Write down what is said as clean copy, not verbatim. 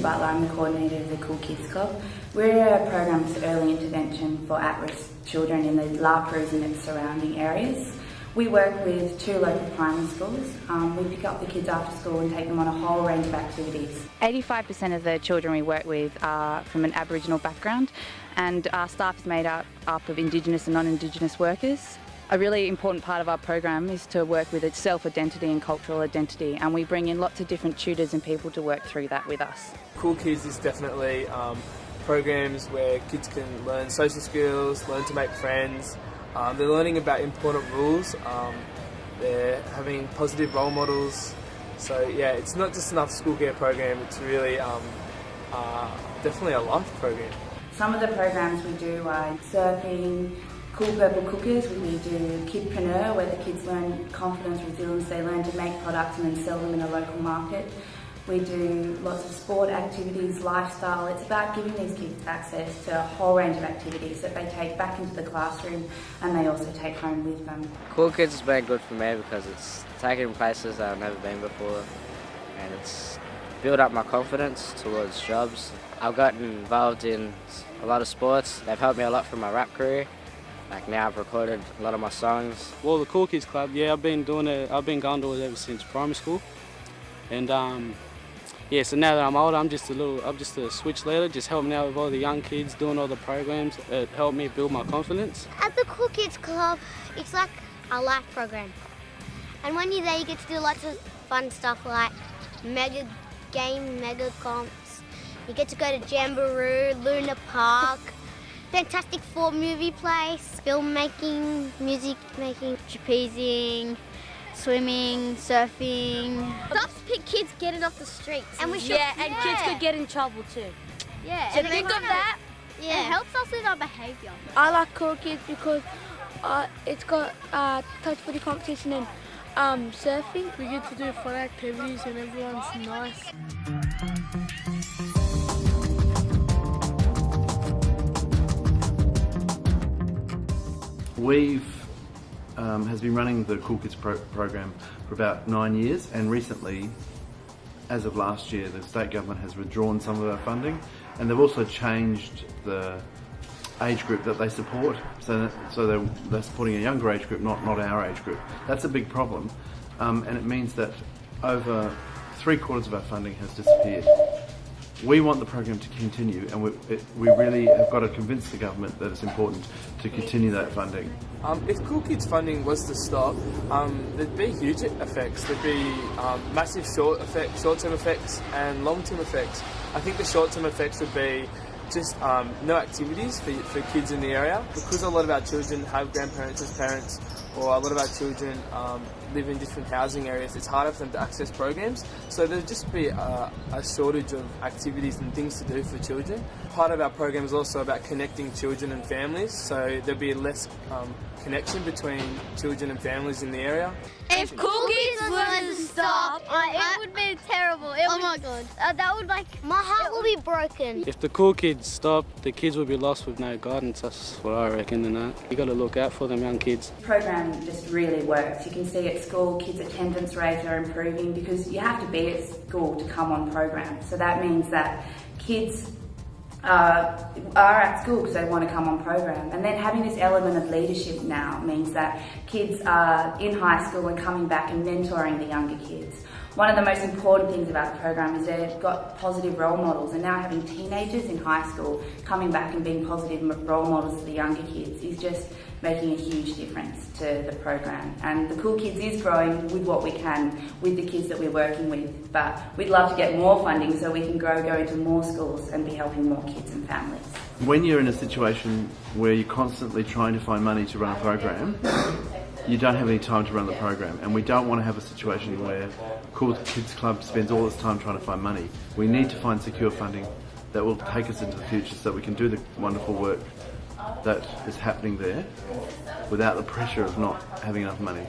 Butler. I'm the coordinator of the Kool Kids Club. We're a program for early intervention for at-risk children in the La Perouse and its surrounding areas. We work with 2 local primary schools. We pick up the kids after school and take them on a whole range of activities. 85% of the children we work with are from an Aboriginal background, and our staff is made up of Indigenous and non-Indigenous workers. A really important part of our program is to work with its self-identity and cultural identity, and we bring in lots of different tutors and people to work through that with us. Kool Kids is definitely programs where kids can learn social skills, learn to make friends. They're learning about important rules. They're having positive role models. So yeah, it's not just an after-school care program. It's really definitely a life program. Some of the programs we do are surfing, Cool Purple Cookers. We do Kidpreneur, where the kids learn confidence, resilience. They learn to make products and then sell them in a local market. We do lots of sport activities, lifestyle. It's about giving these kids access to a whole range of activities that they take back into the classroom and they also take home with them. Kool Kids has been good for me because it's taken places that I've never been before, and it's built up my confidence towards jobs. I've gotten involved in a lot of sports. They've helped me a lot for my rap career. Like now I've recorded a lot of my songs. Well, the Kool Kids Club, yeah, I've been going to it ever since primary school. And yeah, so now that I'm older, I'm just a switch leader, just helping out with all the young kids, doing all the programs. It helped me build my confidence. At the Kool Kids Club, it's like a life program. And when you're there, you get to do lots of fun stuff like mega comps. You get to go to Jamboree, Luna Park, Fantastic Four movie place, filmmaking, music making, trapezing, swimming, surfing. Stops kids getting off the streets. And we kids could get in trouble too. Yeah. So think of that. Yeah. It helps us in our behaviour. I like Kool Kids because it's got touch footy competition and surfing. We get to do fun activities and everyone's nice. We've has been running the Kool Kids program for about 9 years, and recently, as of last year, the state government has withdrawn some of our funding, and they've also changed the age group that they support, so they're supporting a younger age group, not our age group. That's a big problem, and it means that over 3/4 of our funding has disappeared. We want the program to continue, and we really have got to convince the government that it's important to continue that funding. If Kool Kids funding was to stop, there'd be huge effects. There'd be massive short-term effects and long-term effects. I think the short-term effects would be just no activities for kids in the area, because a lot of our children have grandparents as parents, or a lot of our children live in different housing areas. It's harder for them to access programs, so there'd just be a shortage of activities and things to do for children. Part of our program is also about connecting children and families, so there'd be less connection between children and families in the area. If Kool Kids was to stop, it would be terrible. Oh my god. That would my heart will be broken. If the Kool Kids stop, the kids will be lost with no guidance. That's what I reckon. You got to look out for them young kids. The program just really works. You can see at school kids' attendance rates are improving because you have to be at school to come on program. So that means that kids are at school because they want to come on program, and then having this element of leadership now means that kids are in high school and coming back and mentoring the younger kids. One of the most important things about the program is they've got positive role models, and now having teenagers in high school coming back and being positive role models to the younger kids is just making a huge difference to the program. And the Kool Kids is growing with what we can with the kids that we're working with, but we'd love to get more funding so we can go into more schools and be helping more kids and families. When you're in a situation where you're constantly trying to find money to run a program, you don't have any time to run the program, and we don't want to have a situation where Kool Kids Club spends all its time trying to find money. We need to find secure funding that will take us into the future so that we can do the wonderful work that is happening there without the pressure of not having enough money.